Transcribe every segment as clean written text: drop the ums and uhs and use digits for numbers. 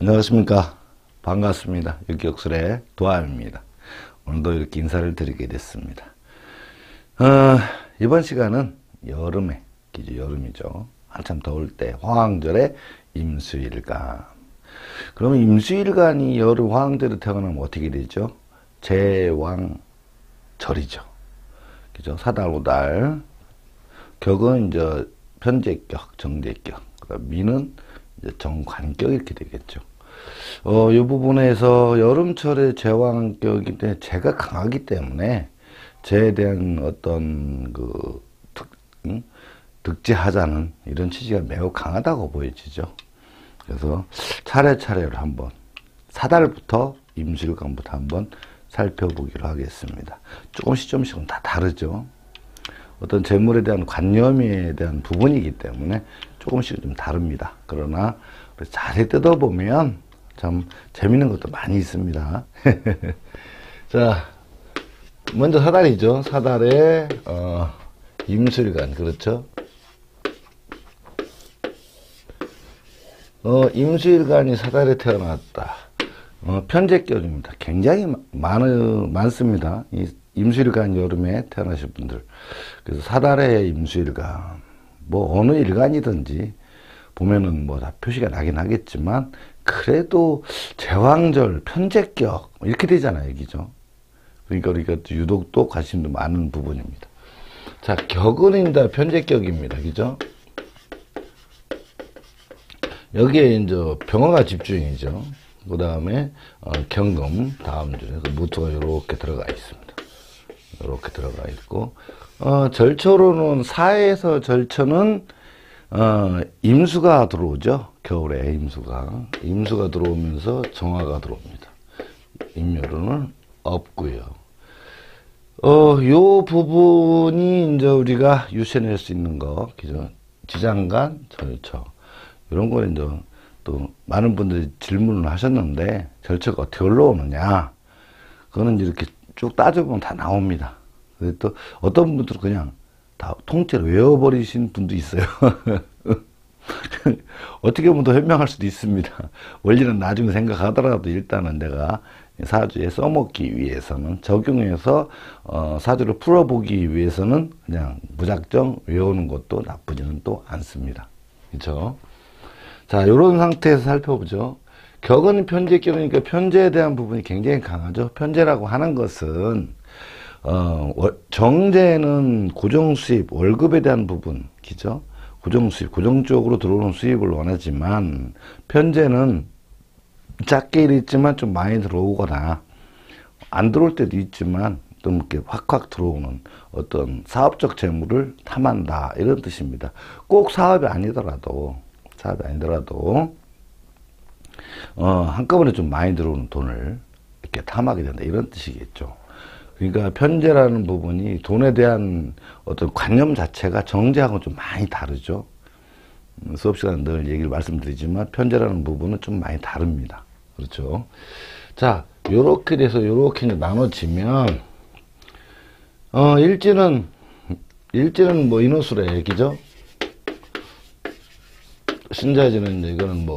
안녕하십니까. 반갑습니다. 유격술의 도암입니다. 오늘도 이렇게 인사를 드리게 됐습니다. 이번 시간은 여름에, 여름이죠. 한참 더울 때 화왕절의 임수일간. 그러면 임수일간이 여름 화왕절에 태어나면 어떻게 되죠? 제왕절이죠. 그죠? 사달, 오달. 격은 이제 편제격, 정제격. 미는 이제 정관격 이렇게 되겠죠. 이 부분에서 여름철에 제왕격이 때 제가 강하기 때문에 제에 대한 어떤 득제하자는 이런 취지가 매우 강하다고 보여지죠. 그래서 차례차례로 한번 사달부터 임수일간부터 한번 살펴보기로 하겠습니다. 조금씩은 다 다르죠. 어떤 재물에 대한 관념에 대한 부분이기 때문에 조금씩 좀 다릅니다. 그러나 자세히 뜯어보면 참 재밌는 것도 많이 있습니다. 자, 먼저 사달이죠. 사달의 임수일간, 그렇죠? 임수일간이 사달에 태어났다. 편제격입니다. 굉장히 많습니다. 이 임수일간 여름에 태어나신 분들. 그래서 사달의 임수일간, 뭐 어느 일간이든지 보면은 뭐 다 표시가 나긴 하겠지만 그래도 제왕절, 편제격 이렇게 되잖아요, 여기죠. 그러니까 유독 또 관심도 많은 부분입니다. 자, 격은입니다. 편제격입니다, 그죠? 여기에 이제 병화가 집중이죠. 그 다음에 경금 다음 줄에 무토가 이렇게 들어가 있습니다. 이렇게 들어가 있고 절초로는 사에서 절초는 임수가 들어오죠. 겨울에 임수가 들어오면서 정화가 들어옵니다. 임묘로는 없고요. 요 부분이 이제 우리가 유추해낼 수 있는 거, 그죠? 지장간, 절초. 이런 거는 이제 또 많은 분들이 질문을 하셨는데, 절초가 어떻게 올라오느냐. 그거는 이렇게 쭉 따져보면 다 나옵니다. 그래서 또 어떤 분들은 그냥 다 통째로 외워버리신 분도 있어요. 어떻게 보면 더 현명할 수도 있습니다. 원리는 나중에 생각하더라도 일단은 내가 사주에 써먹기 위해서는, 적용해서 사주를 풀어보기 위해서는 그냥 무작정 외우는 것도 나쁘지는 또 않습니다. 그렇죠? 자, 이런 상태에서 살펴보죠. 격은 편제격이니까 편제에 대한 부분이 굉장히 강하죠. 편제라고 하는 것은 정제는 고정수입, 월급에 대한 부분, 그죠? 고정수입, 고정적으로 들어오는 수입을 원하지만, 편제는 작게 있지만 좀 많이 들어오거나, 안 들어올 때도 있지만, 또 이렇게 확확 들어오는 어떤 사업적 재물을 탐한다, 이런 뜻입니다. 꼭 사업이 아니더라도, 한꺼번에 좀 많이 들어오는 돈을 이렇게 탐하게 된다, 이런 뜻이겠죠. 그러니까 편제라는 부분이 돈에 대한 어떤 관념 자체가 정제하고 좀 많이 다르죠. 수업 시간에 늘 얘기를 말씀드리지만 편제라는 부분은 좀 많이 다릅니다. 그렇죠. 자, 요렇게 돼서 요렇게 이제 나눠지면 일지는 뭐 인호수래 얘기죠. 신자지는 이제 이거는 뭐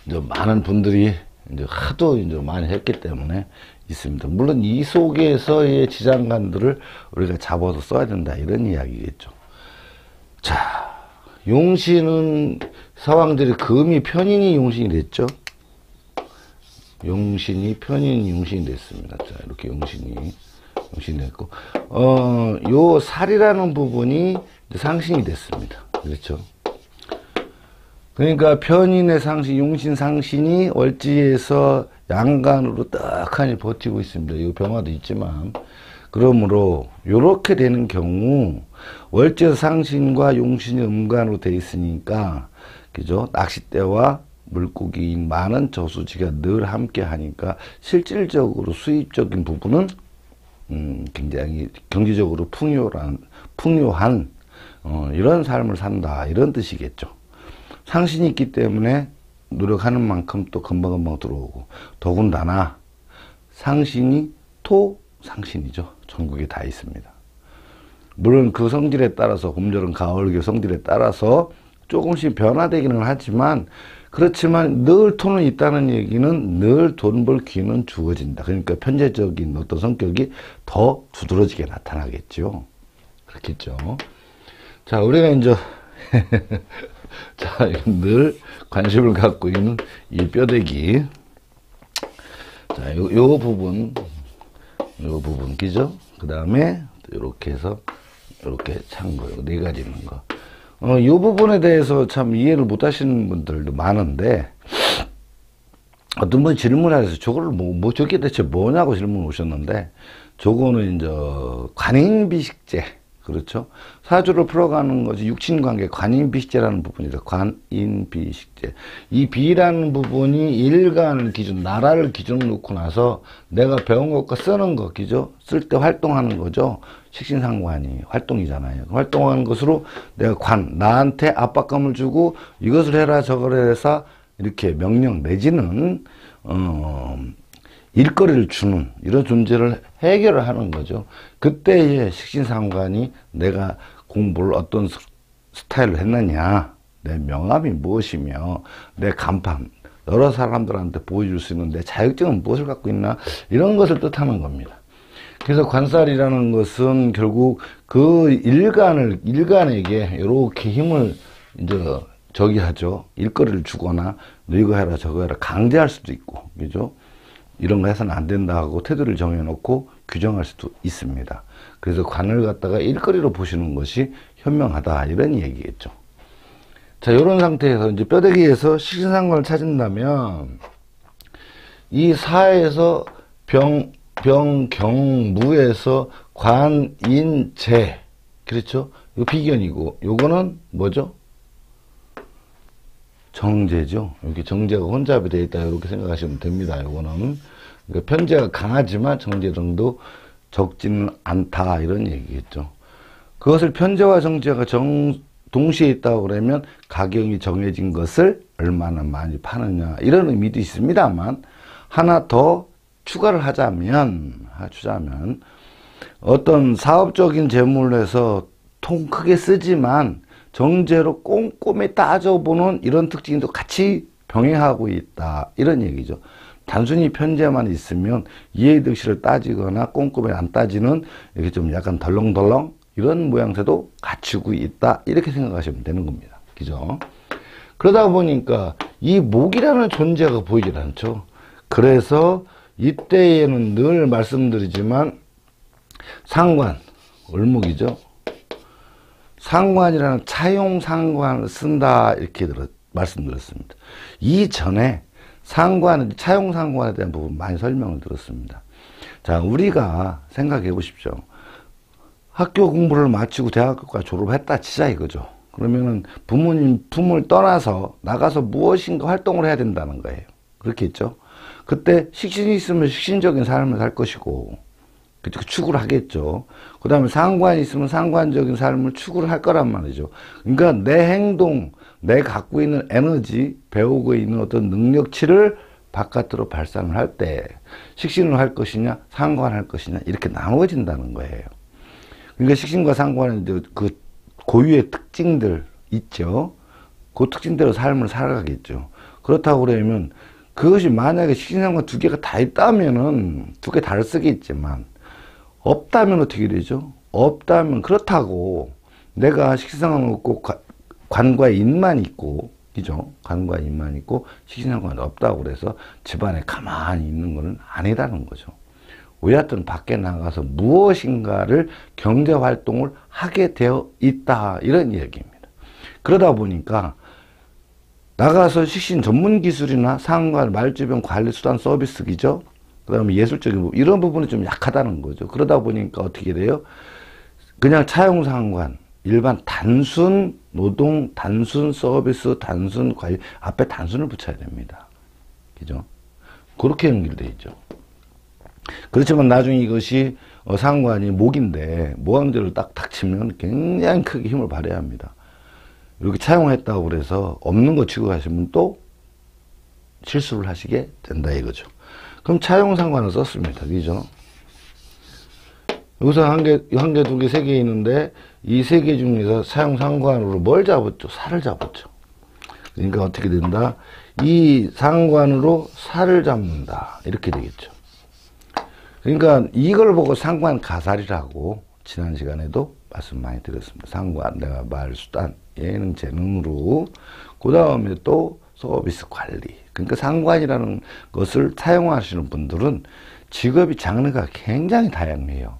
이제 많은 분들이 이제 하도 이제 많이 했기 때문에 있습니다. 물론 이 속에서의 지장간들을 우리가 잡아서 써야 된다, 이런 이야기겠죠. 자, 용신은 사왕절이 금이 편인이 용신이 됐죠. 용신이 편인이 용신이 됐습니다. 자, 이렇게 용신이 됐고, 요 살이라는 부분이 상신이 됐습니다. 그렇죠. 그러니까 편인의 상신, 용신 상신이 월지에서 양간으로 떡하니 버티고 있습니다. 이 병화도 있지만, 그러므로 요렇게 되는 경우 월지에서 상신과 용신이 음간으로 돼 있으니까, 그죠? 낚싯대와 물고기인 많은 저수지가 늘 함께 하니까 실질적으로 수입적인 부분은 굉장히 경제적으로 풍요한 이런 삶을 산다, 이런 뜻이겠죠. 상신이 있기 때문에 노력하는 만큼 또 금방금방 들어오고, 더군다나 상신이 토상신이죠. 전국에 다 있습니다. 물론 그 성질에 따라서, 봄여름 가을교 성질에 따라서 조금씩 변화되기는 하지만, 그렇지만 늘 톤은 있다는 얘기는 늘 돈 벌 기회는 주어진다. 그러니까 편제적인 어떤 성격이 더 두드러지게 나타나겠죠. 그렇겠죠. 자, 우리가 이제 자, 늘 관심을 갖고 있는 이 뼈대기. 자, 요 부분, 그죠? 그 다음에 이렇게 해서 이렇게 찬 거, 네 가지 있는 거. 이 부분에 대해서 참 이해를 못 하시는 분들도 많은데, 어떤 분이 질문을 해서 저걸 저게 대체 뭐냐고 질문 오셨는데, 저거는 이제 관인비식제. 그렇죠. 사주를 풀어가는 것이 육친관계 관인비식제라는 부분이다. 관인비식제. 이 비라는 부분이 일간 기준, 나라를 기준으로 놓고 나서 내가 배운 것과 쓰는 것, 그죠? 쓸 때 활동하는 거죠. 식신상관이 활동이잖아요. 활동하는 것으로 내가 나한테 압박감을 주고 이것을 해라 저걸 해서 이렇게 명령 내지는 일거리를 주는 이런 존재를 해결을 하는 거죠. 그때의 식신상관이 내가 공부를 어떤 스타일로 했느냐, 내 명암이 무엇이며, 내 간판, 여러 사람들한테 보여줄 수 있는 내 자격증은 무엇을 갖고 있나, 이런 것을 뜻하는 겁니다. 그래서 관살이라는 것은 결국 그 일간에게 이렇게 힘을 이제 하죠. 일거리를 주거나, 너 이거 해라, 저거 해라, 강제할 수도 있고, 그죠? 이런 거 해서는 안 된다 하고 태도를 정해놓고 규정할 수도 있습니다. 그래서 관을 갖다가 일거리로 보시는 것이 현명하다, 이런 얘기겠죠. 자, 이런 상태에서 이제 뼈대기에서 식신상관을 찾은다면 이 사에서 병경무에서 관인재, 그렇죠? 이거 비견이고 요거는 뭐죠? 정제죠. 여기 정제가 혼잡이 되어 있다, 이렇게 생각하시면 됩니다. 요거는 그러니까 편제가 강하지만 정제 정도 적지는 않다, 이런 얘기겠죠. 그것을 편제와 정제가 동시에 있다고 그러면 가격이 정해진 것을 얼마나 많이 파느냐, 이런 의미도 있습니다만, 하나 더 추가를 하자면 어떤 사업적인 재물을 해서 통 크게 쓰지만 정제로 꼼꼼히 따져보는 이런 특징도 같이 병행하고 있다, 이런 얘기죠. 단순히 편제만 있으면 이해득실을 따지거나 꼼꼼히 안 따지는 이렇게 좀 약간 덜렁덜렁 이런 모양새도 갖추고 있다, 이렇게 생각하시면 되는 겁니다. 그죠? 그러다 보니까 이 목이라는 존재가 보이질 않죠. 그래서 이때에는 늘 말씀드리지만 상관, 을목이죠. 상관이라는 차용상관을 쓴다, 이렇게 말씀드렸습니다. 이전에 상관은 차용상관에 대한 부분 많이 설명을 들었습니다. 자, 우리가 생각해 보십시오. 학교 공부를 마치고 대학교까지 졸업했다 치자 이거죠. 그러면은 부모님 품을 떠나서 나가서 무엇인가 활동을 해야 된다는 거예요. 그렇겠죠? 그때 식신이 있으면 식신적인 삶을 살 것이고, 추구를 하겠죠. 그 다음에 상관이 있으면 상관적인 삶을 추구를 할 거란 말이죠. 그러니까 내 행동, 내 갖고 있는 에너지, 배우고 있는 어떤 능력치를 바깥으로 발산을 할 때 식신을 할 것이냐, 상관할 것이냐, 이렇게 나누어진다는 거예요. 그러니까 식신과 상관은 이제 그 고유의 특징들 있죠. 그 특징대로 삶을 살아가겠죠. 그렇다고 그러면 그것이 만약에 식신상관 두 개가 다 있다면은 두 개 다를 쓰겠지만, 없다면 어떻게 되죠? 없다면, 그렇다고 내가 식신상관 없고 관과 인만 있고, 그죠? 관과 인만 있고 식신상관이 없다고 그래서 집안에 가만히 있는 것은 아니라는 거죠. 여하튼 밖에 나가서 무엇인가를 경제활동을 하게 되어 있다, 이런 얘기입니다. 그러다 보니까 나가서 식신 전문 기술이나 상관, 말주변 관리 수단 서비스기죠. 그 다음에 예술적인 부분, 이런 부분이 좀 약하다는 거죠. 그러다 보니까 어떻게 돼요? 그냥 차용상관, 일반 단순 노동, 단순 서비스, 단순 관리, 앞에 단순을 붙여야 됩니다. 그죠? 그렇게 연결되어 있죠. 그렇지만 나중에 이것이 상관이 목인데, 목왕대를 딱 치면 굉장히 크게 힘을 발휘해야 합니다. 이렇게 차용했다고 그래서 없는 거 치고 가시면 또 실수를 하시게 된다, 이거죠. 그럼 차용상관을 썼습니다. 그죠? 여기서 한 개, 두 개, 세 개 있는데 이 세 개 중에서 사용 상관으로 뭘 잡았죠? 살을 잡았죠. 그러니까 어떻게 된다? 이 상관으로 살을 잡는다. 이렇게 되겠죠. 그러니까 이걸 보고 상관 가살이라고 지난 시간에도 말씀 많이 드렸습니다. 상관, 내가 말, 수단, 예능, 재능으로. 그 다음에 또 서비스 관리. 그러니까 상관이라는 것을 사용하시는 분들은 직업이 장르가 굉장히 다양해요.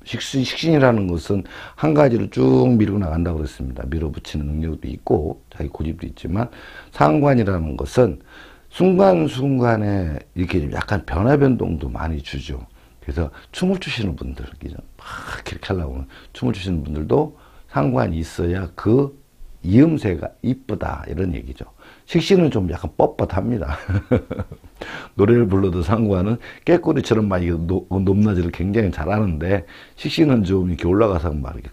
식신이라는 것은 한 가지를 쭉 밀고 나간다고 그랬습니다. 밀어붙이는 능력도 있고 자기 고집도 있지만 상관이라는 것은 순간순간에 이렇게 약간 변화 변동도 많이 주죠. 그래서 춤을 추시는 분들, 막 이렇게 하려고 춤을 추시는 분들도 상관이 있어야 그 이음새가 이쁘다 이런 얘기죠. 식신은 좀 약간 뻣뻣합니다. 노래를 불러도 상관은 깨꼬리처럼 막 높낮이를 굉장히 잘하는데 식신은 좀 이렇게 올라가서 막 이렇게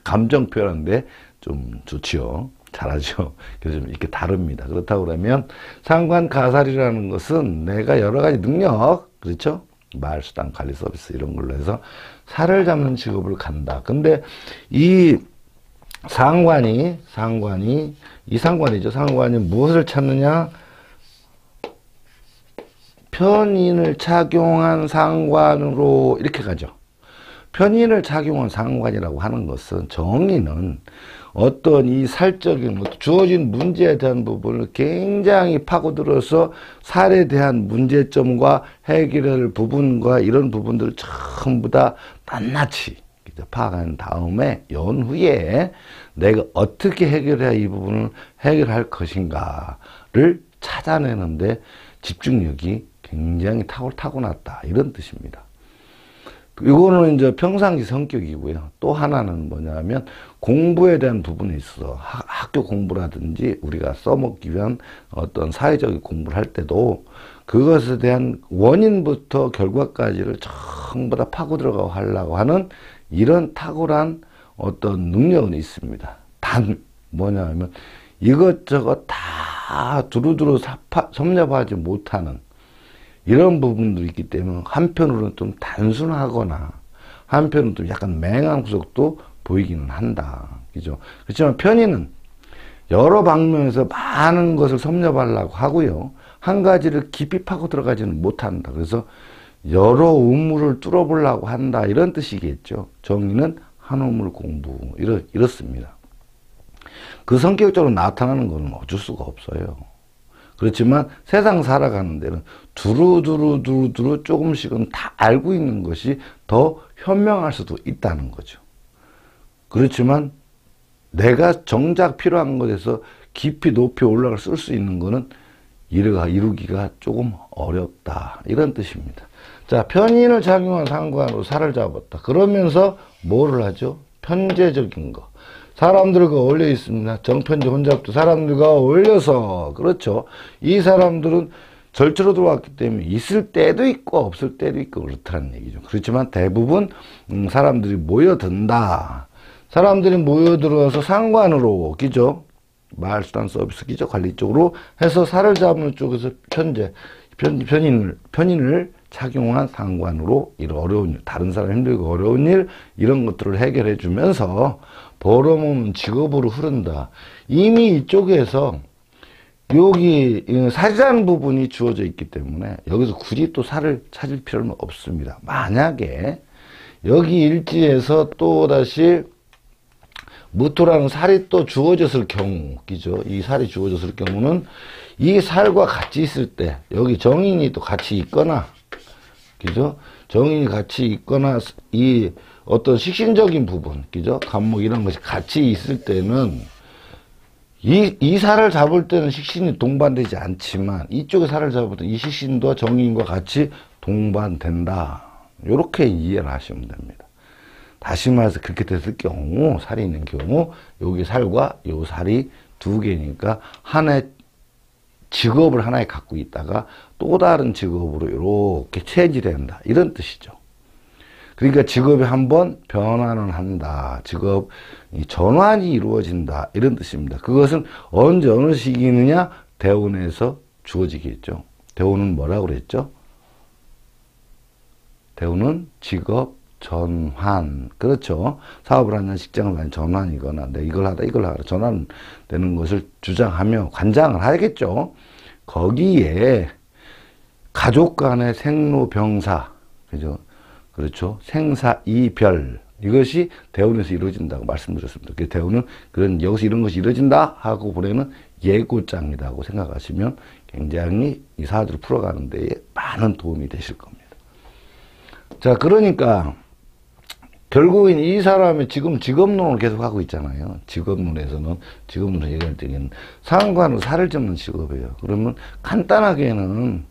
감정 표현하는데 좀 좋지요. 잘하죠. 그래서 좀 이렇게 다릅니다. 그렇다고 그러면 상관 가살이라는 것은 내가 여러 가지 능력, 그렇죠? 말, 수단, 관리, 서비스 이런 걸로 해서 살을 잡는 직업을 간다. 근데 이 상관이죠. 상관이 무엇을 찾느냐? 편인을 착용한 상관으로 이렇게 가죠. 편인을 착용한 상관이라고 하는 것은 정의는 어떤 이 살적인 주어진 문제에 대한 부분을 굉장히 파고들어서 살에 대한 문제점과 해결할 부분과 이런 부분들을 전부 다 낱낱이 파악한 다음에 연후에 내가 어떻게 해결해야 이 부분을 해결할 것인가를 찾아내는데 집중력이 굉장히 타고났다 이런 뜻입니다. 이거는 이제 평상시 성격이고요. 또 하나는 뭐냐면 공부에 대한 부분에 있어서 학교 공부라든지 우리가 써먹기 위한 어떤 사회적인 공부를 할 때도 그것에 대한 원인부터 결과까지를 전부 다 파고 들어가고 하려고 하는 이런 탁월한 어떤 능력은 있습니다. 단 뭐냐면 이것저것 다 두루두루 섭렵하지 못하는 이런 부분들이 있기 때문에 한편으로는 좀 단순하거나 한편으로는 좀 약간 맹한 구석도 보이기는 한다. 그죠? 그렇지만 편의는 여러 방면에서 많은 것을 섭렵하려고 하고요. 한 가지를 깊이 파고 들어가지는 못한다. 그래서 여러 우물을 뚫어보려고 한다. 이런 뜻이겠죠. 정의는 한 우물 공부. 이렇습니다. 그 성격적으로 나타나는 것은 어쩔 수가 없어요. 그렇지만 세상 살아가는 데는 두루두루 조금씩은 다 알고 있는 것이 더 현명할 수도 있다는 거죠. 그렇지만 내가 정작 필요한 것에서 깊이 높이 올라갈 쓸 수 있는 거는 이루기가 조금 어렵다. 이런 뜻입니다. 자, 편인을 작용한 상관으로 살을 잡았다. 그러면서 뭐를 하죠? 편재적인 거. 사람들과 어울려 있습니다. 정편제 혼잡도 사람들과 어울려서 그렇죠. 이 사람들은 절처로 들어왔기 때문에 있을 때도 있고 없을 때도 있고 그렇다는 얘기죠. 그렇지만 대부분 사람들이 모여든다. 사람들이 모여들어서 상관으로 그죠? 말, 수단, 서비스, 기저, 관리 쪽으로 해서 살을 잡는 쪽에서 편인을 착용한 상관으로 이런 어려운 일, 다른 사람 힘들고 어려운 일 이런 것들을 해결해 주면서 벌어먹는 직업으로 흐른다. 이미 이쪽에서 여기 살이라는 부분이 주어져 있기 때문에 여기서 굳이 또 살을 찾을 필요는 없습니다. 만약에 여기 일지에서 또다시 무토라는 살이 또 주어졌을 경우, 그죠? 이 살이 주어졌을 경우는 이 살과 같이 있을 때 여기 정인이 또 같이 있거나, 그죠? 정인이 같이 있거나 이 어떤 식신적인 부분, 그죠? 간목 이런 것이 같이 있을 때는 이 살을 잡을 때는 식신이 동반되지 않지만 이쪽에 살을 잡을 때 이 식신도 정인과 같이 동반된다. 이렇게 이해를 하시면 됩니다. 다시 말해서 그렇게 됐을 경우, 살이 있는 경우, 여기 살과 요 살이 두 개니까 하나의 직업을 하나에 갖고 있다가 또 다른 직업으로 이렇게 체질한다. 이런 뜻이죠. 그러니까 직업이 한번 변화는 한다. 직업 전환이 이루어진다. 이런 뜻입니다. 그것은 언제 어느 시기느냐? 대운에서 주어지겠죠. 대운은 뭐라고 그랬죠? 대운은 직업 전환. 그렇죠. 사업을 하냐, 직장을 하냐, 전환이거나, 내 이걸 하다, 이걸 하다, 전환되는 것을 주장하며 관장을 하겠죠. 거기에 가족 간의 생로병사, 그죠? 그렇죠. 생사이별. 이것이 대운에서 이루어진다고 말씀드렸습니다. 그 대운은 그런, 여기서 이런 것이 이루어진다 하고 보내는 예고장이라고 생각하시면 굉장히 이 사주를 풀어가는 데에 많은 도움이 되실 겁니다. 자, 그러니까 결국엔 이 사람이 지금 직업론을 계속 하고 있잖아요. 직업론에서는, 직업론을 얘기할 때는 상관으로 살을 젓는 직업이에요. 그러면 간단하게는,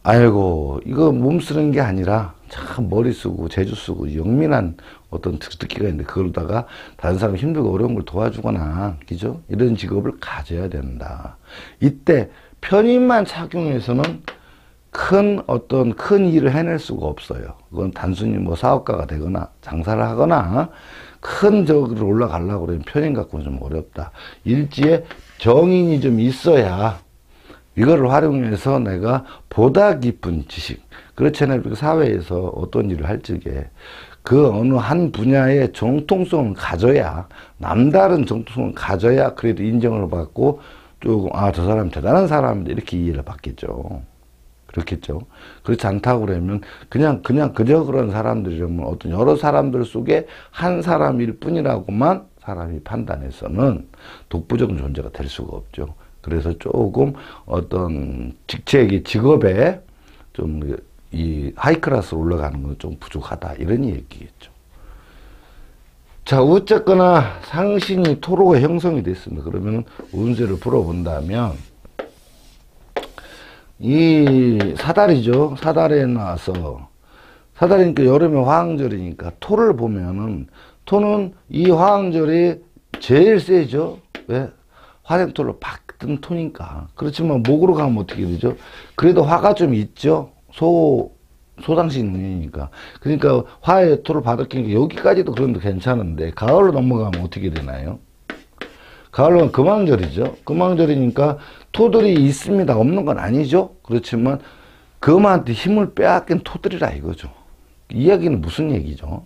아이고, 이거 몸 쓰는 게 아니라 참 머리 쓰고 재주 쓰고 영민한 어떤 특기가 있는데 그러다가 다른 사람 힘들고 어려운 걸 도와주거나, 그죠? 이런 직업을 가져야 된다. 이때 편인만 착용해서는 큰 일을 해낼 수가 없어요. 그건 단순히 뭐 사업가가 되거나 장사를 하거나 큰 저기로 올라가려고 그러면 편인 갖고는 좀 어렵다. 일지에 정인이 좀 있어야 이거를 활용해서 내가 보다 깊은 지식, 그렇잖아요. 사회에서 어떤 일을 할 적에 그 어느 한 분야의 정통성을 가져야, 남다른 정통성을 가져야 그래도 인정을 받고 조금, 아, 저 사람 대단한 사람인데 이렇게 이해를 받겠죠. 그렇겠죠. 그렇지 않다고 그러면 그냥 그저 그런 사람들이라면 어떤 여러 사람들 속에 한 사람일 뿐이라고만 사람이 판단해서는 독보적인 존재가 될 수가 없죠. 그래서 조금 어떤 직업에 좀 이 하이클래스로 올라가는 건 좀 부족하다, 이런 얘기겠죠. 자, 어쨌거나 상신이 토로가 형성이 됐습니다. 그러면 운세를 풀어본다면 이 사달이죠. 사달에 나와서, 사달이니까 여름에 화왕절이니까 토를 보면은, 토는 이 화왕절이 제일 세죠. 왜? 화생토로 박든 토니까. 그렇지만 목으로 가면 어떻게 되죠? 그래도 화가 좀 있죠. 소상신 운이니까. 그러니까 화의 토를 받았으니까 여기까지도 그런데 괜찮은데, 가을로 넘어가면 어떻게 되나요? 가을은 금왕절이죠. 금왕절이니까 토들이 있습니다. 없는 건 아니죠. 그렇지만 금한테 힘을 빼앗긴 토들이라 이거죠. 이야기는 무슨 얘기죠?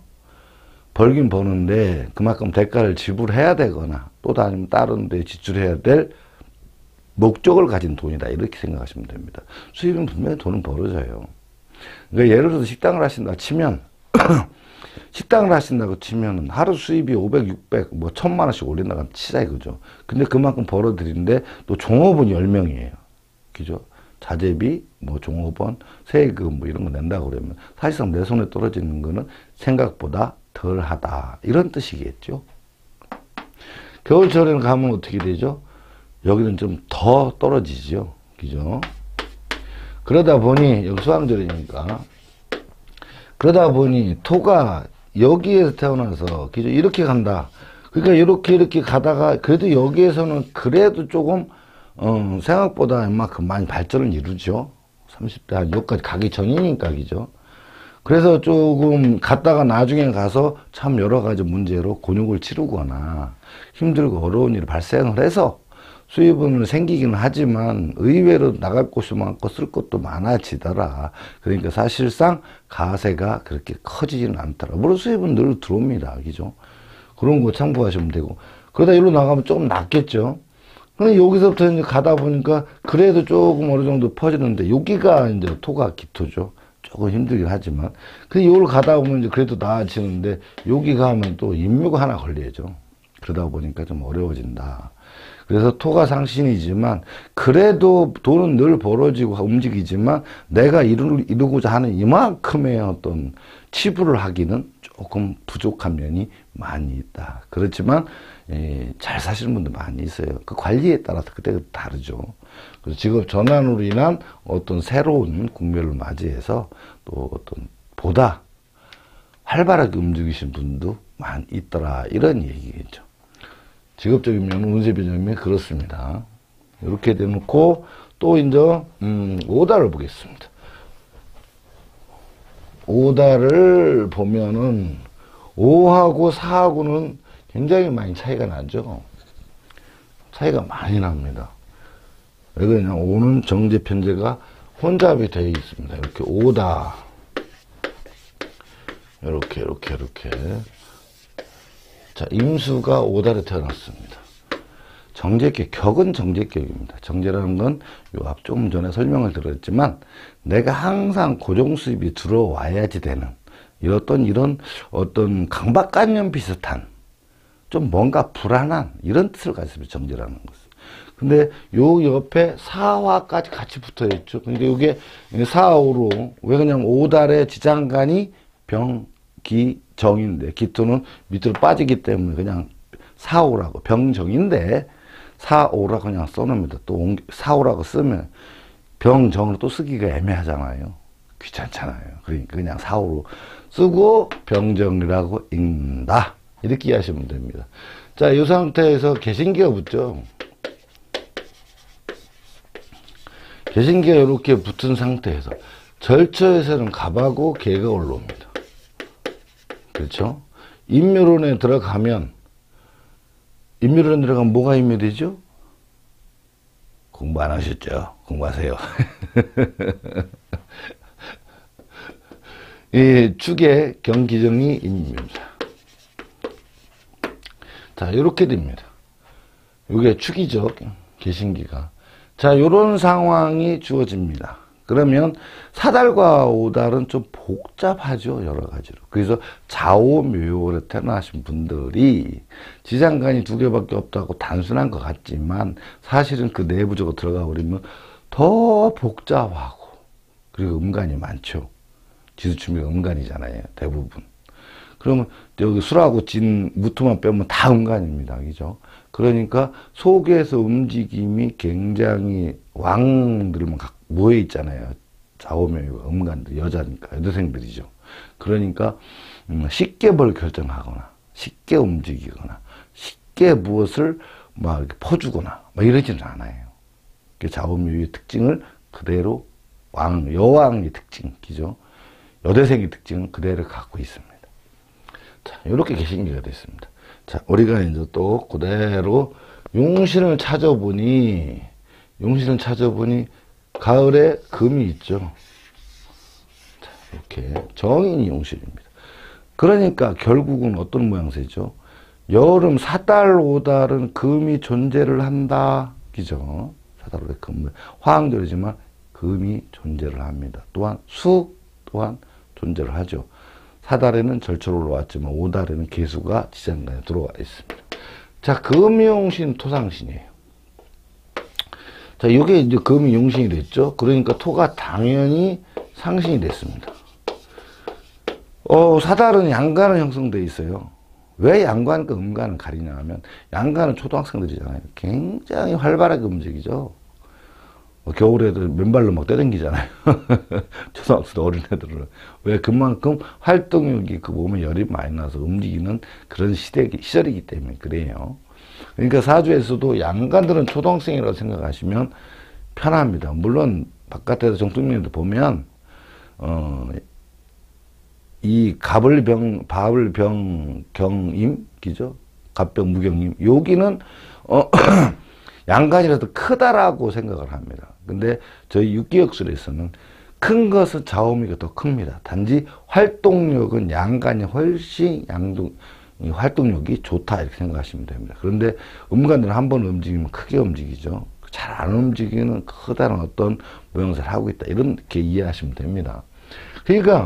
벌긴 버는데 그만큼 대가를 지불해야 되거나 또 아니면 다른 데 지출해야 될 목적을 가진 돈이다, 이렇게 생각하시면 됩니다. 수입은 분명히 돈은 벌어져요. 그러니까 예를 들어서 식당을 하신다 치면 식당을 하신다고 치면은 하루 수입이 500, 600, 뭐 1000만 원씩 올린다고 치자 이거죠. 근데 그만큼 벌어들이는데 또 종업원 10명이에요. 그죠? 자재비, 뭐 종업원, 세금 뭐 이런 거 낸다고 그러면 사실상 내 손에 떨어지는 거는 생각보다 덜 하다, 이런 뜻이겠죠. 겨울철에는 가면 어떻게 되죠? 여기는 좀 더 떨어지죠. 그죠? 그러다 보니, 여기 수왕절이니까, 그러다 보니 토가 여기에서 태어나서, 그죠? 이렇게 간다. 그러니까 이렇게 가다가 그래도 여기에서는 그래도 조금 생각보다 이만큼 많이 발전을 이루죠. 30대 한 여기까지 가기 전이니까, 그죠? 그래서 조금 갔다가 나중에 가서 참 여러 가지 문제로 곤욕을 치르거나 힘들고 어려운 일이 발생을 해서 수입은 생기기는 하지만 의외로 나갈 곳이 많고 쓸 것도 많아지더라. 그러니까 사실상 가세가 그렇게 커지지는 않더라. 물론 수입은 늘 들어옵니다. 그죠? 그런 거 참고하시면 되고. 그러다 일로 나가면 조금 낫겠죠? 근데 여기서부터 이제 가다 보니까 그래도 조금 어느 정도 퍼지는데 여기가 이제 토가 기토죠. 조금 힘들긴 하지만. 근데 이걸 가다 보면 이제 그래도 나아지는데 여기 가면 또 인묘가 하나 걸려야죠. 그러다 보니까 좀 어려워진다. 그래서 토가 상신이지만 그래도 돈은 늘 벌어지고 움직이지만 내가 이루고자 하는 이만큼의 어떤 치부를 하기는 조금 부족한 면이 많이 있다. 그렇지만 잘 사시는 분들 많이 있어요. 그 관리에 따라서 그때 다르죠. 그래서 직업 전환으로 인한 어떤 새로운 국면을 맞이해서 또 어떤 보다 활발하게 움직이신 분도 많이 있더라, 이런 얘기겠죠. 직업적인 면, 운세 변형이 그렇습니다. 이렇게 되놓고 또 이제 5달을 보겠습니다. 5달을 보면은 5하고 4하고는 굉장히 많이 차이가 나죠. 차이가 많이 납니다. 왜 그러냐? 5는 정제 편제가 혼잡이 되어 있습니다. 이렇게 5다. 이렇게. 자, 임수가 5달에 태어났습니다. 정제격, 격은 정제격입니다. 정제라는 건 요 앞 좀 전에 설명을 드렸지만 내가 항상 고정 수입이 들어와야지 되는 이런 어떤 강박관념 비슷한 좀 뭔가 불안한 이런 뜻을 가졌습니다. 정제라는 것은. 근데 요 옆에 사화까지 같이 붙어 있죠. 그러니까 이게 사오로 왜 그냥 5달에 지장간이 병기정인데 기토는 밑으로 빠지기 때문에 그냥 사오라고 병정인데 사오라고 그냥 써놓습니다. 또 사오라고 쓰면 병정으로 또 쓰기가 애매하잖아요. 귀찮잖아요. 그러니까 그냥 사오로 쓰고 병정이라고 읽는다. 이렇게 이해하시면 됩니다. 자, 이 상태에서 개신기가 붙죠. 개신기가 이렇게 붙은 상태에서 절처에서는 갑하고 개가 올라옵니다. 그렇죠? 인묘론에 들어가면 뭐가 인묘되죠? 공부 안 하셨죠? 공부하세요. 이 축의 경기정이 인묘입니다. 자, 이렇게 됩니다. 이게 축이죠. 개신기가. 자, 요런 상황이 주어집니다. 그러면 사달과 오달은 좀 복잡하죠. 여러 가지로. 그래서 좌오묘요에 태어나신 분들이 지장간이 2개밖에 없다고 단순한 것 같지만 사실은 그 내부적으로 들어가 버리면 더 복잡하고 그리고 음간이 많죠. 지수춤이 음간이잖아요. 대부분. 그러면 여기 술하고 진, 무토만 빼면 다 음간입니다. 그죠? 그러니까 속에서 움직임이 굉장히 왕들만 모여 있잖아요. 좌우명이고 음간들, 여자니까, 여대생들이죠. 그러니까 쉽게 뭘 결정하거나, 쉽게 움직이거나, 쉽게 무엇을 막 이렇게 퍼주거나, 막 이러지는 않아요. 좌우명의 특징을 그대로 여왕의 특징이죠. 여대생의 특징은 그대로 갖고 있습니다. 자, 이렇게 개신기가 됐습니다. 자, 우리가 이제 또 그대로 용신을 찾아보니 가을에 금이 있죠. 자, 이렇게 정인이 용신입니다. 그러니까 결국은 어떤 모양새죠? 여름 4달 5달은 금이 존재를 한다. 그죠? 4달 5달 금 화항절이지만 금이 존재를 합니다. 또한 수 또한 존재를 하죠. 4달에는 절처로 올라왔지만 5달에는 개수가 지장간에 들어와 있습니다. 자, 금이 용신, 토상신이에요. 자, 이게 이제 금이 용신이 됐죠. 그러니까 토가 당연히 상신이 됐습니다. 4달은 양간은 형성되어 있어요. 왜 양간과 음간을 가리냐 하면 양간은 초등학생들이잖아요. 굉장히 활발하게 움직이죠. 겨울에도 맨발로 막 떠댕기잖아요. 초등학생 어린애들은. 왜? 그만큼 활동력이 그 몸에 열이 많이 나서 움직이는 그런 시절이기 때문에 그래요. 그러니까 사주에서도 양간들은 초등학생이라고 생각하시면 편합니다. 물론 바깥에서 정통면에도 보면 이 갑을병경임 기죠. 갑병무경임 여기는 양간이라도 크다라고 생각을 합니다. 근데 저희 육기역술에서는 큰 것은 좌우미가 더 큽니다. 단지 활동력은 양간이 훨씬 활동력이 좋다 이렇게 생각하시면 됩니다. 그런데 음간들은 한 번 움직이면 크게 움직이죠. 잘 안 움직이는 크다는 어떤 모양새를 하고 있다 이렇게 이해하시면 됩니다. 그러니까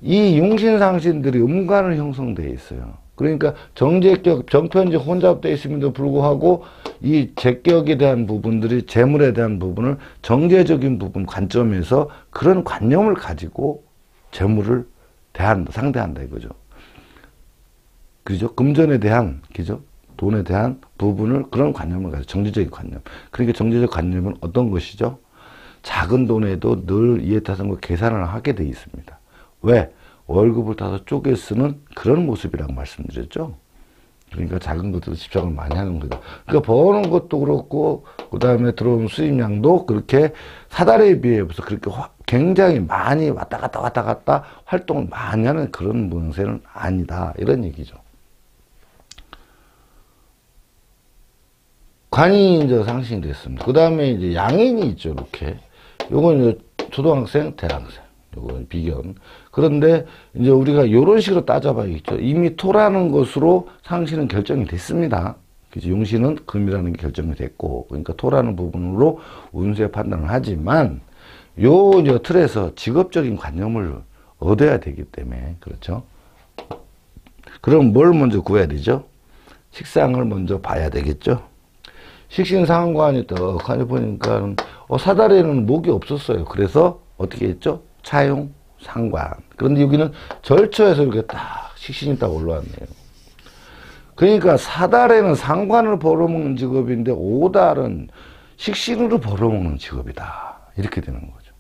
이 용신상신들이 음간을 형성되어 있어요. 그러니까 정제격, 정편적 혼잡되어 있음에도 불구하고 이 제격에 대한 부분들이 재물에 대한 부분을 정제적인 부분 관점에서 그런 관념을 가지고 재물을 상대한다 이거죠. 그죠? 금전에 대한, 그죠? 돈에 대한 부분을 그런 관념을 가지고 정제적인 관념. 그러니까 정제적 관념은 어떤 것이죠? 작은 돈에도 늘 이해타산과 계산을 하게 돼 있습니다. 왜? 월급을 타서 쪼개 쓰는 그런 모습이라고 말씀드렸죠. 그러니까 작은 것들도 집착을 많이 하는 거죠. 그러니까 버는 것도 그렇고 그 다음에 들어오는 수입량도 그렇게 사달에 비해서 그렇게 굉장히 많이 왔다 갔다 활동을 많이 하는 그런 모양새는 아니다 이런 얘기죠. 관이 이제 상신이 됐습니다. 그 다음에 이제 양인이 있죠. 이렇게 요건 이제 초등학생, 대학생. 요건 비견. 그런데 이제 우리가 이런 식으로 따져봐야겠죠. 이미 토라는 것으로 상신은 결정이 됐습니다. 그죠? 용신은 금이라는 게 결정이 됐고, 그러니까 토라는 부분으로 운세 판단을 하지만, 요 이제 틀에서 직업적인 관념을 얻어야 되기 때문에, 그렇죠? 그럼 뭘 먼저 구해야 되죠? 식상을 먼저 봐야 되겠죠? 식신상관이 떡하니 보니까, 사달에는 목이 없었어요. 그래서 어떻게 했죠? 차용, 상관. 그런데 여기는 절처에서 이렇게 딱 식신이 딱 올라왔네요. 그러니까 사달에는 상관을 벌어먹는 직업인데 오달은 식신으로 벌어먹는 직업이다. 이렇게 되는 거죠.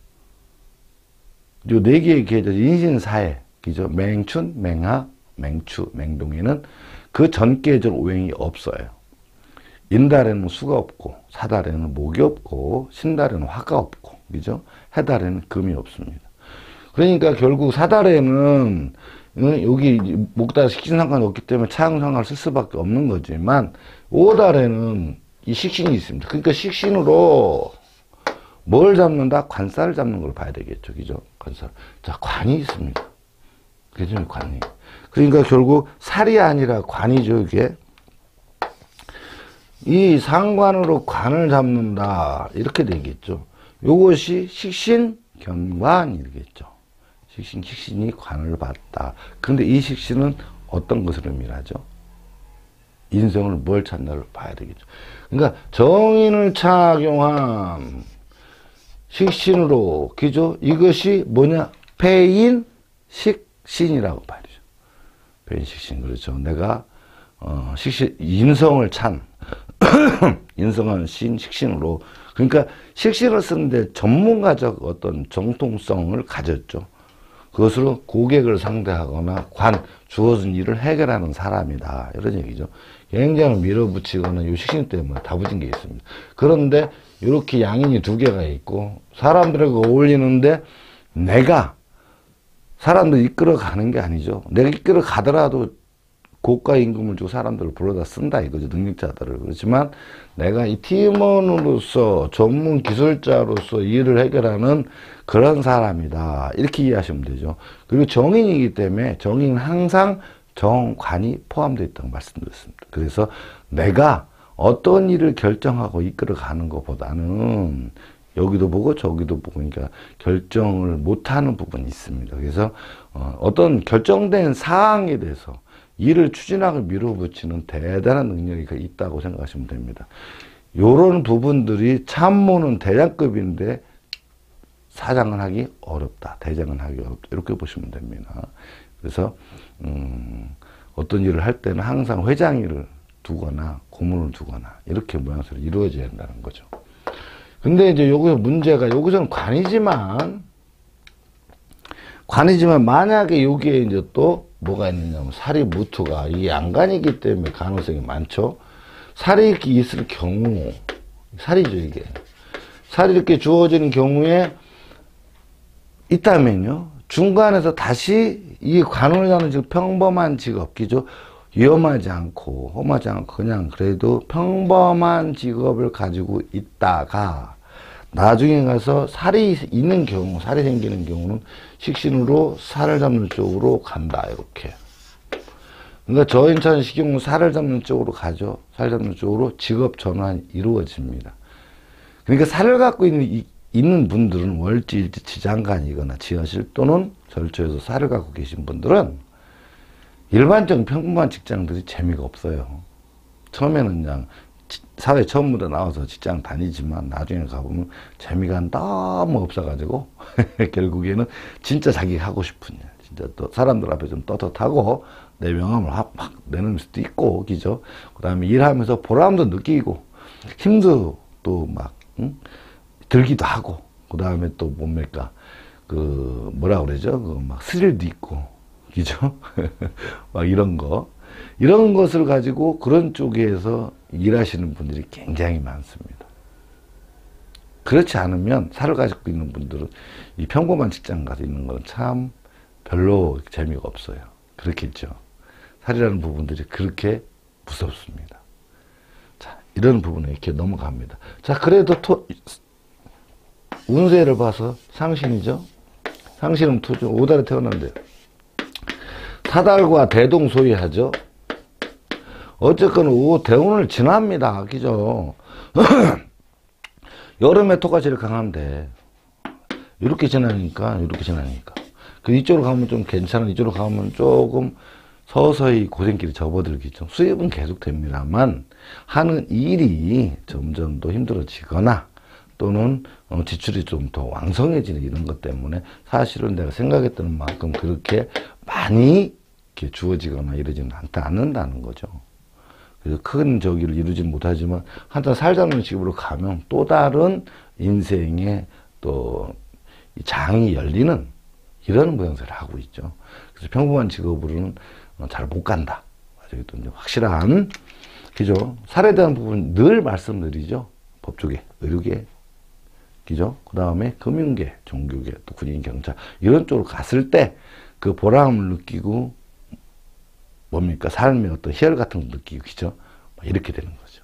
요 네 개의 계절, 인신사해, 그죠? 맹춘, 맹하, 맹추, 맹동에는 그 전 계절 오행이 없어요. 인달에는 수가 없고, 사달에는 목이 없고, 신달에는 화가 없고, 그죠? 해달에는 금이 없습니다. 그러니까 결국 사달에는 여기 목달 식신상관이 없기 때문에 차용상관을 쓸 수밖에 없는 거지만, 오달에는 이 식신이 있습니다. 그러니까 식신으로 뭘 잡는다? 관살을 잡는 걸 봐야 되겠죠. 그죠? 관살. 자, 관이 있습니다. 그죠? 관이. 그러니까 결국 살이 아니라 관이죠, 이게. 이 상관으로 관을 잡는다. 이렇게 되겠죠. 요것이 식신, 견관이겠죠. 식신이 관을 봤다. 근데 이 식신은 어떤 것을 의미하죠? 인성을 뭘 찾나를 봐야 되겠죠. 그러니까 정인을 착용한 식신으로, 그죠? 이것이 뭐냐? 폐인, 식신이라고 봐야 되죠. 폐인, 식신. 그렇죠. 내가, 식신, 인성을 찬, 인성한 식신으로. 그러니까 식신을 쓰는데 전문가적 어떤 정통성을 가졌죠. 그것으로 고객을 상대하거나 주어진 일을 해결하는 사람이다. 이런 얘기죠. 굉장히 밀어붙이거나 이 식신 때문에 다부진 게 있습니다. 그런데 이렇게 양인이 두 개가 있고 사람들하고 어울리는데 내가 사람들 이끌어가는 게 아니죠. 내가 이끌어 가더라도 고가 임금을 주고 사람들을 불러다 쓴다 이거죠. 능력자들을. 그렇지만 내가 이 팀원으로서 전문 기술자로서 일을 해결하는 그런 사람이다. 이렇게 이해하시면 되죠. 그리고 정인이기 때문에 정인은 항상 정관이 포함되어 있다고 말씀드렸습니다. 그래서 내가 어떤 일을 결정하고 이끌어가는 것보다는 여기도 보고 저기도 보고 그러니까 결정을 못하는 부분이 있습니다. 그래서 어떤 결정된 사항에 대해서 일을 추진하고 밀어붙이는 대단한 능력이 있다고 생각하시면 됩니다. 이런 부분들이 참모는 대장급인데 사장을 하기 어렵다. 대장을 하기 어렵다. 이렇게 보시면 됩니다. 그래서 어떤 일을 할 때는 항상 회장일을 두거나 고문을 두거나 이렇게 모양새로 이루어져야 한다는 거죠. 근데 이제 여기서 문제가 여기서는 관이지만 만약에 여기에 이제 또 뭐가 있느냐면 살이 무토가 이 양간이기 때문에 가능성이 많죠. 살이 이렇게 있을 경우 살이죠 이게. 살이 이렇게 주어지는 경우에 있다면요. 중간에서 다시 이 관원을 하는 즉 평범한 직업, 그죠? 위험하지 않고 험하지 않고 그냥 그래도 평범한 직업을 가지고 있다가 나중에 가서 살이 있는 경우, 살이 생기는 경우는 식신으로 살을 잡는 쪽으로 간다, 이렇게. 그러니까 저인찬 식경은 살을 잡는 쪽으로 가죠. 살 잡는 쪽으로 직업 전환이 이루어집니다. 그러니까 살을 갖고 있는 분들은 월지일지 지장간이거나 지하실 또는 절처에서 살을 갖고 계신 분들은 일반적인 평범한 직장들이 재미가 없어요. 처음에는 그냥 사회 처음부터 나와서 직장 다니지만 나중에 가보면 재미가 너무 없어가지고 결국에는 진짜 자기 하고 싶은 일, 진짜 또 사람들 앞에 좀 떳떳하고 내 명함을 막 내는 수도 있고, 그죠? 그 다음에 일하면서 보람도 느끼고 힘도 또 막 들기도 하고, 그 다음에 또 뭡니까 뭐라 그러죠? 막 스릴도 있고, 그죠? 막 이런 것을 가지고 그런 쪽에서 일하시는 분들이 굉장히 많습니다. 그렇지 않으면 살을 가지고 있는 분들은 이 평범한 직장 가서 있는 건 참 별로 재미가 없어요. 그렇겠죠. 살이라는 부분들이 그렇게 무섭습니다. 자, 이런 부분에 이렇게 넘어갑니다. 자, 그래도 운세를 봐서 상신이죠. 상신은 토죠. 5달에 태어난대요. 사달과 대동소이하죠. 어쨌건 대운을 지납니다. 그죠? 여름에 토가 제일 강한데 이렇게 지나니까. 그 이쪽으로 가면 좀 괜찮아. 이쪽으로 가면 조금 서서히 고생길에 접어들겠죠. 수입은 계속 됩니다만 하는 일이 점점 더 힘들어지거나 또는 지출이 좀 더 왕성해지는 이런 것 때문에 사실은 내가 생각했던 만큼 그렇게 많이 이렇게 주어지거나 이러지는 않는다는 거죠. 그래서 큰 저기를 이루지 못하지만 한참 살자는 식으로 가면 또 다른 인생의 또 장이 열리는 이런 모양새를 하고 있죠. 그래서 평범한 직업으로는 잘 못 간다. 저기 또 확실한, 그죠? 살에 대한 부분 늘 말씀드리죠. 법조계, 의료계, 그죠? 그 다음에 금융계, 종교계, 또 군인, 경찰 이런 쪽으로 갔을 때 그 보람을 느끼고 뭡니까? 삶의 어떤 희열 같은 거 느끼고, 그죠? 이렇게 되는 거죠.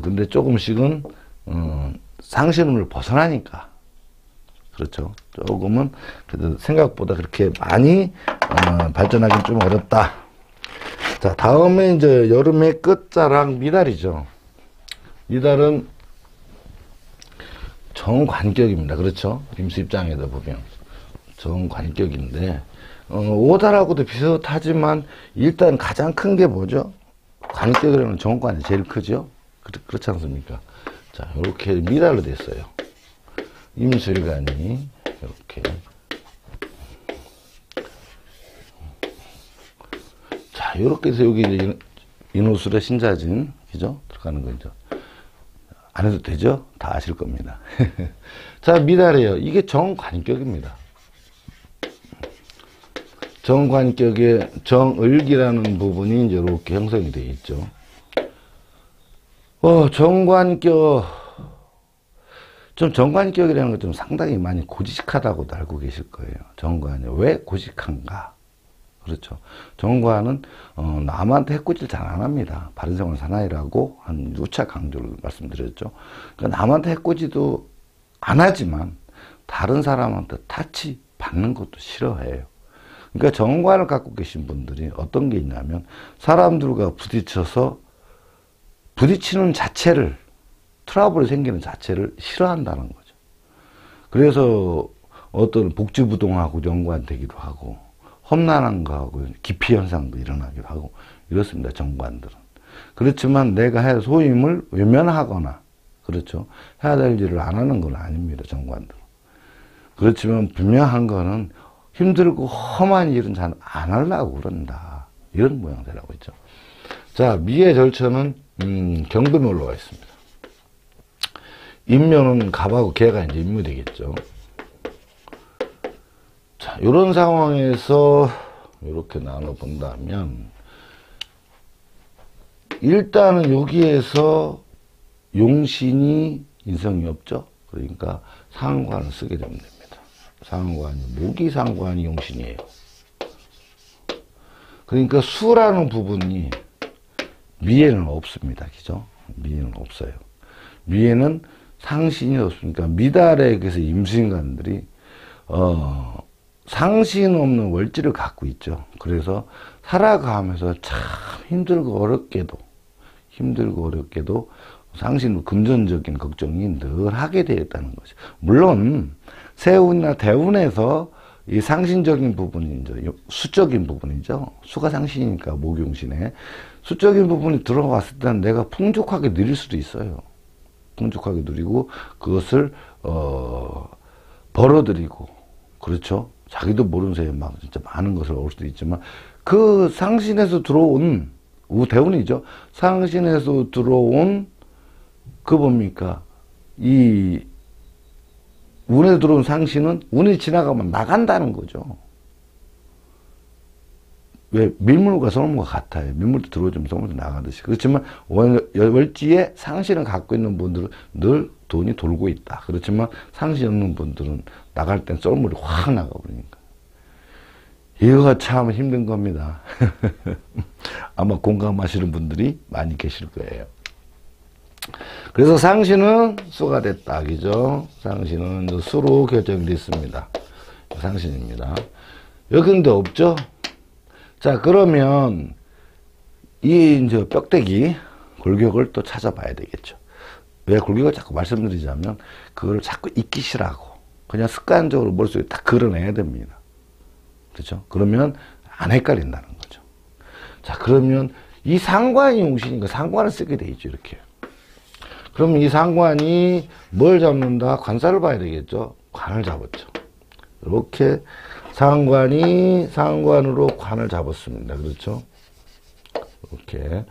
근데 조금씩은 상신운을 벗어나니까, 그렇죠. 조금은 그래도 생각보다 그렇게 많이 발전하기는 좀 어렵다. 자, 다음에 이제 여름의 끝자락 미달이죠. 미달은 정관격입니다. 그렇죠. 임수 입장에다 보면 정관격인데 5달하고도 비슷하지만 일단 가장 큰 게 뭐죠? 관격이라는 정관이 제일 크죠. 그렇지 않습니까? 자, 이렇게 미달로 됐어요. 임술관이 이렇게. 자, 이렇게 해서 여기 이제 인호술의 신자진, 그죠? 들어가는 거죠. 안 해도 되죠? 다 아실 겁니다. 자, 미달이에요. 이게 정관격입니다. 정관격에 정을기라는 부분이 이제 이렇게 형성이 되어 있죠. 정관격. 좀 정관격이라는 것 좀 상당히 많이 고지식하다고도 알고 계실 거예요. 정관이 왜 고지식한가? 그렇죠. 정관은 남한테 해코지를 잘 안 합니다. 바른생활 사나이라고 한 6차 강조를 말씀드렸죠. 그러니까 남한테 해코지도 안 하지만 다른 사람한테 타치 받는 것도 싫어해요. 그러니까 정관을 갖고 계신 분들이 어떤 게 있냐면 사람들과 부딪히는 자체를, 트러블이 생기는 자체를 싫어한다는 거죠. 그래서 어떤 복지부동하고 연관되기도 하고 험난한 거하고 기피 현상도 일어나기도 하고 이렇습니다. 정관들은. 그렇지만 내가 할 소임을 외면하거나, 그렇죠, 해야 될 일을 안 하는 건 아닙니다. 정관들은. 그렇지만 분명한 거는 힘들고 험한 일은 잘 안 하려고 그런다. 이런 모양새라고 있죠. 자, 미의 절처는 경금에 올라와 있습니다. 인묘는 갑하고 개가 이제 인묘 되겠죠. 자, 이런 상황에서 이렇게 나눠 본다면 일단은 여기에서 용신이 인성이 없죠. 그러니까 상관을 쓰게 되면 됩니다. 상관이, 모기 상관이 용신이에요. 그러니까 수라는 부분이 미에는 없습니다. 그죠? 미에는 없어요. 미에는 상신이 없으니까 미달에 그래서 임수인간들이 상신 없는 월지를 갖고 있죠. 그래서 살아가면서 참 힘들고 어렵게도 상신 금전적인 걱정이 늘 하게 되었다는 거죠. 물론 세운이나 대운에서 이 상신적인 부분이 이제 수적인 부분이죠. 수가 상신이니까 목용신에 수적인 부분이 들어왔을 때는 내가 풍족하게 누릴 수도 있어요. 풍족하게 누리고 그것을 벌어들이고, 그렇죠. 자기도 모르는 사이에 막 진짜 많은 것을 얻을 수도 있지만 그 상신에서 들어온 대운이죠. 상신에서 들어온 그 뭡니까? 이 운에 들어온 상신은 운이 지나가면 나간다는 거죠. 왜? 밀물과 소물과 같아요. 밀물도 들어오면 소물도 나가듯이. 그렇지만 월지에 상신을 갖고 있는 분들은 늘 돈이 돌고 있다. 그렇지만 상신 없는 분들은 나갈 땐 썰물이 확 나가버리니까. 이거가 참 힘든 겁니다. 아마 공감하시는 분들이 많이 계실 거예요. 그래서 상신은 수가 됐다. 그죠? 상신은 수로 결정됐습니다. 상신입니다. 여기 근데 없죠? 자, 그러면 이 이제 뼈대기 골격을 또 찾아봐야 되겠죠. 왜 골격을 자꾸 말씀드리자면 그걸 자꾸 익히시라고 그냥 습관적으로 머릿속에 딱 그려내야 됩니다. 그렇죠? 그러면 안 헷갈린다는 거죠. 자, 그러면 이 상관이 용신이니까 상관을 쓰게 돼 있죠. 이렇게. 그러면 이 상관이 뭘 잡는다? 관사를 봐야 되겠죠. 관을 잡았죠. 이렇게 상관이 상관으로 관을 잡았습니다. 그렇죠? 이렇게.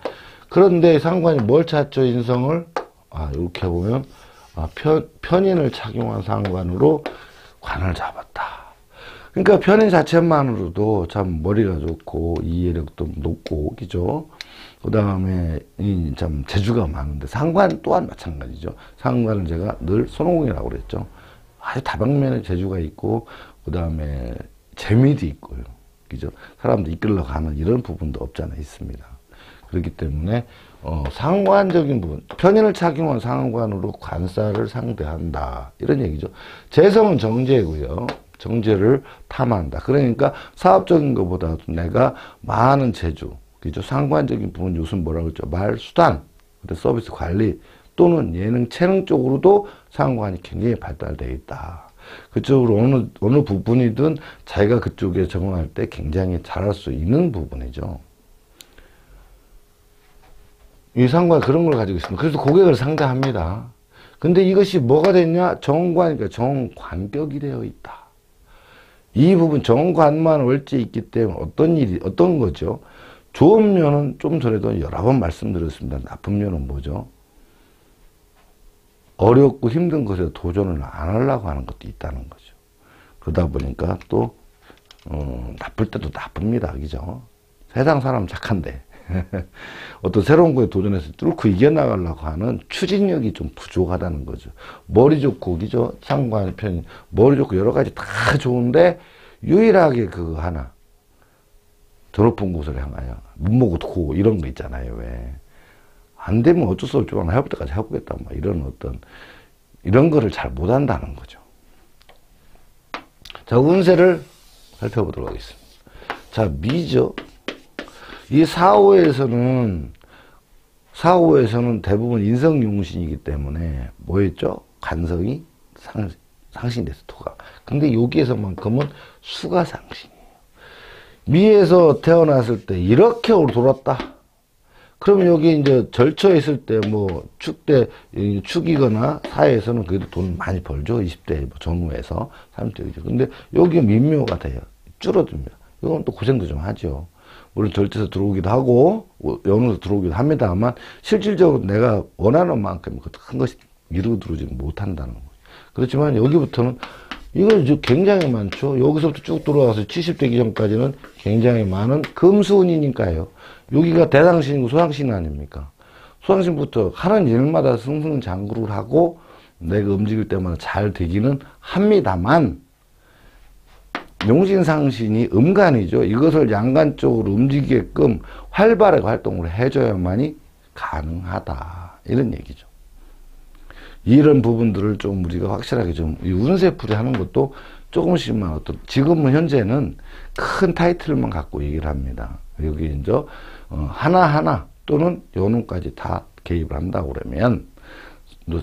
그런데 상관이 뭘 찾죠? 인성을? 이렇게 보면 편인을 착용한 상관으로 관을 잡았다. 그러니까 편인 자체만으로도 참 머리가 좋고 이해력도 높고 그죠? 그 다음에 참 재주가 많은데 상관 또한 마찬가지죠. 상관을 제가 늘 손오공이라고 그랬죠. 아주 다방면에 재주가 있고 그 다음에 재미도 있고요. 그죠? 사람도 이끌러 가는 이런 부분도 없지 않아 있습니다. 그렇기 때문에 상관적인 부분, 편인을 착용한 상관으로 관사를 상대한다. 이런 얘기죠. 재성은 정제고요. 정제를 탐한다. 그러니까 사업적인 것보다도 내가 많은 재주, 그죠? 상관적인 부분 요즘 뭐라고 했죠? 말, 수단, 서비스 관리 또는 예능, 체능 쪽으로도 상관이 굉장히 발달되어 있다. 그쪽으로 어느 부분이든 자기가 그쪽에 적응할 때 굉장히 잘할 수 있는 부분이죠. 이 상관 그런 걸 가지고 있습니다. 그래서 고객을 상대합니다. 근데 이것이 뭐가 됐냐? 정관이니까 정관격이 되어 있다. 이 부분 정관만 월제 있기 때문에 어떤 거죠? 좋은 면은 좀 전에도 여러 번 말씀드렸습니다. 나쁜 면은 뭐죠? 어렵고 힘든 것에 도전을 안 하려고 하는 것도 있다는 거죠. 그러다 보니까 또 나쁠 때도 나쁩니다. 그죠? 세상 사람 착한데 어떤 새로운 거에 도전해서 뚫고 이겨나가려고 하는 추진력이 좀 부족하다는 거죠. 머리 좋고, 그죠? 상관 편이 머리 좋고 여러 가지 다 좋은데 유일하게 그거 하나 더 높은 곳을 향하여 문보고 고 이런 거 있잖아요. 왜? 안 되면 어쩔 수 없지만 해볼 때까지 해보겠다. 뭐 이런 거를 잘 못한다는 거죠. 자, 운세를 살펴보도록 하겠습니다. 자, 미죠. 이 사오에서는 대부분 인성용신이기 때문에 뭐였죠? 간성이 상신이 됐어, 토가. 근데 여기에서만큼은 수가 상신이에요. 미에서 태어났을 때 이렇게 돌았다. 그러면 여기 이제 절처에 있을 때 뭐 축이거나 사회에서는 그래도 돈 많이 벌죠. 20대 전후에서 30대죠. 근데 여기 민묘가 돼요. 줄어듭니다. 이건 또 고생도 좀 하죠. 물론 절제에서 들어오기도 하고 연으로 들어오기도 합니다만 실질적으로 내가 원하는 만큼 큰 것이 이루어 들어오지는 못한다는 거죠. 그렇지만 여기부터는 이거 굉장히 많죠. 여기서부터 쭉 들어와서 70대기 전까지는 굉장히 많은 금수운이니까요. 여기가 대상신이고 소상신 아닙니까? 소상신부터 하는 일마다 승승장구를 하고 내가 움직일 때마다 잘 되기는 합니다만 용신상신이 음간이죠. 이것을 양간 쪽으로 움직이게끔 활발하게 활동을 해줘야만이 가능하다. 이런 얘기죠. 이런 부분들을 좀 우리가 확실하게 좀 운세풀이 하는 것도 조금씩만 지금은 현재는 큰 타이틀만 갖고 얘기를 합니다. 여기 이제 하나하나 또는 요놈까지 다 개입을 한다고 그러면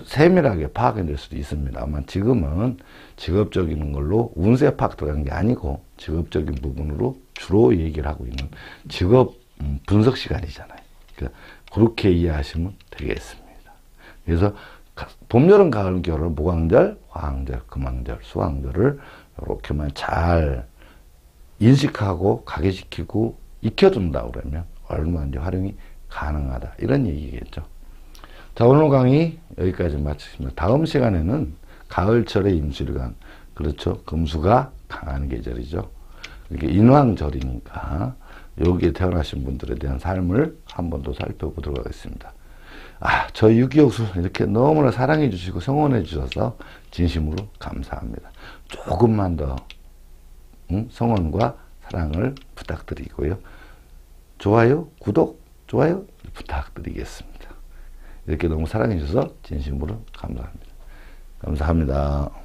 세밀하게 파악될 수도 있습니다만 지금은 직업적인 걸로 운세 파악 들어간 게 아니고 직업적인 부분으로 주로 얘기를 하고 있는 직업 분석 시간이잖아요. 그러니까 그렇게 이해하시면 되겠습니다. 그래서 봄, 여름, 가을, 겨울, 모광절, 화항절, 금왕절, 수왕절을 이렇게만 잘 인식하고 가게시키고 익혀둔다 그러면 얼마든지 활용이 가능하다. 이런 얘기겠죠. 자, 오늘 강의 여기까지 마치겠습니다. 다음 시간에는 가을철의 임술관, 그렇죠. 금수가 강한 계절이죠. 이렇게 인왕절이니까 여기에 태어나신 분들에 대한 삶을 한 번 더 살펴보도록 하겠습니다. 저 유기옥수 이렇게 너무나 사랑해 주시고 성원해 주셔서 진심으로 감사합니다. 조금만 더 성원과 사랑을 부탁드리고요. 좋아요, 구독, 좋아요 부탁드리겠습니다. 이렇게 너무 사랑해 주셔서 진심으로 감사합니다. 감사합니다.